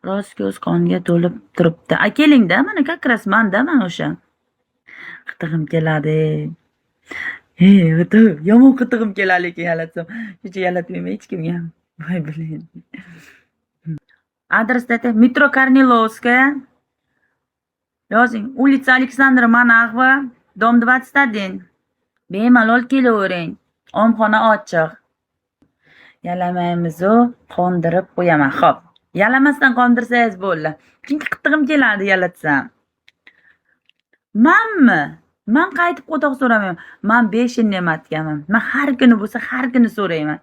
Rost ko'z qonga to'lib turibdi. Keling-da, mana как раз manda man o'sha. Qitig'im keladi. Yomon qitig'im keladi lekin yalatsam. Hech yalatmayman hech kimga. Voy блин. Adres ayting. Metro Kornilovskaya. Yozing. Улица Aleksandra Manag'ova, dom 21. Bemalol kelavering. Omxona ochiq. Yalamaymiz-u, qondirib qo'yaman. Xo'p. Yalamasdan qondirsangiz bo'ldi. Chunki qitig'im keladi yalatsam. Manmi? Man qaytib qo'toq so'ramayman. Man 5 yil ne'matgaman. Man har kuni bo'lsa har kuni so'rayman.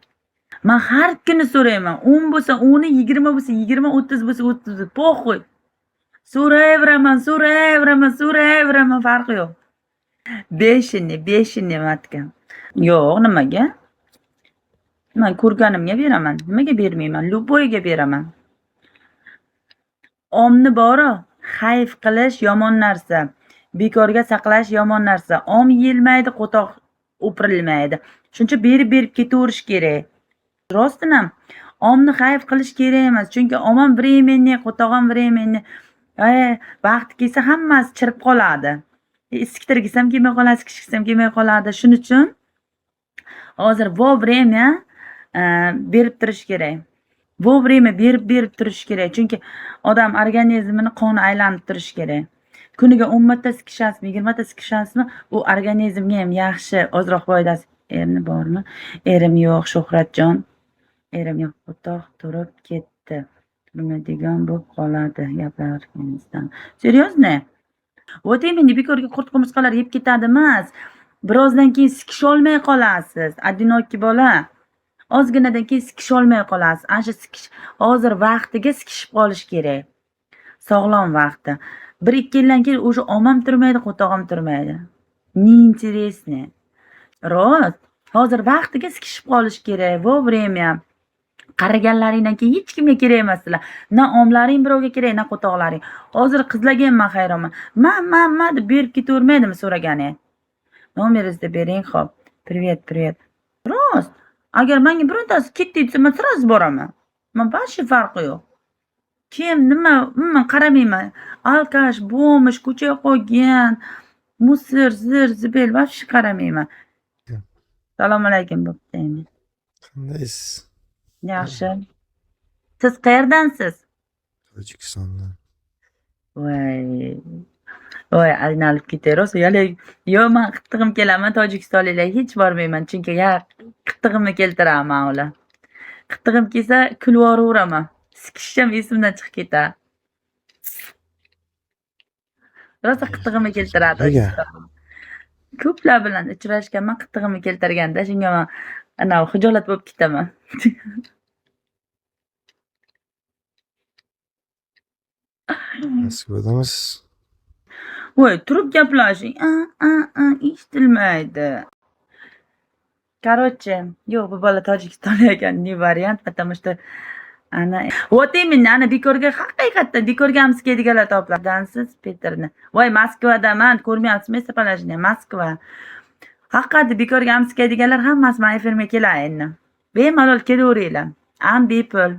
Man har kuni so'rayman. 10 bo'lsa 10, 20 bo'lsa 20, 30 bo'lsa 30. Po'xo'y. So'rayveraman, farqi yo'q. 5 yil ne'matga. Yo'q, nimaga? Men ko'rganimga beraman. Nimaga bermayman? Luboyga beraman. Omni bori, xayf qilish yomon narsa. Bekorga saqlash yomon narsa. Om yeyilmaydi, qo'toq o'pirilmaydi. Shuncha berib ketaverish kerak. Rostdan omni xayf qilish kerak emas. Chunki omon временный, qo'toq ham временный. Vaqti kelsa hammasi chirib qoladi. Iskirgisam kelmay qoladi, sikishsam kelmay qoladi. Shuning uchun hozir vovремя berib turish kerak. Vovремя berib turish kerak. Chunki odam organizmini qoni aylanib turish kerak. Kuniga 10 marta sikishasizmi, 20 marta sikishasizmi, u organizmga ham yaxshi, ozroq foydasi. Erim bormi? Erim yo'q, Shuhratjon. Erim yo'q, qo'toq turib ketdi. Turmaydigan bo'lib qoladi gaplaringizdan. Серьезно? Вот именно bekorga qurt-qumursqalar yeb ketadi emas. Birozdan keyin sikish olmay qolasiz. Одинокий bola. Ozginadan keyin sikish olmay qolasiz. Ana shu sikish hozir vaqtiga sikishib qolish kerak. Sog'lom vaqti. 1-2 yildan keyin o'sha omam turmaydi, qo'tog'im turmaydi. Неинтересно. Rost. Hozir vaqtiga sikishib qolish kerak. Vovремя. Qaraganlaringdan keyin hech kimga kerak emaslar. Na omlaring birovga kerak, na qo'toqlaring. Hozir qizlaganman hayronman. Man deb berib ketavermaydimi so'ragani? Nomeringizni bering, xo'p. Привет. Rost. Agar menga birontasi ketdi desa, men sразу boraman. Men вообще farqi yo'q. Kim nima, umuman qaramayman. Alkash, bo'mish, ko'chaga qo'ygan, musir, zibel, вообще qaramayman. Assalomu alaykum bo'pti. Qandaysiz? Yaxshi. Siz qayerdansiz? Tojikistondan. Voy, aynalib ketaverasiz. Yo'q, men qitig'im kelaman, tojikistonliklarga hech bormayman, chunki qitig'imni keltiraman ular. Qitig'im kelsa kulib yuraveraman. Sikishim esimdan chiqib ketadi. Rosa qitig'imni keltiradi. Ko'plar bilan uchrashganman, qitig'imni keltirganda, shunga men xijolat bo'lib ketaman. Moskvadamisiz? Voy, turib gaplashing. Eshitilmaydi. Короче, yo'q, bu bola tojikistonlik ekan, не вариант, потому что вот именно, bekorga haqiqatdan bekorga ham sikadiganlar toplardansiz Peterni. Voy, Moskvadaman, ko'rmayapsizmi, sapalashni, Moskva. Haqiqatdan bekorga ham sikadiganlar hammasi men efirga keladi endi. Bemalol kelaveringlar. Am bepul.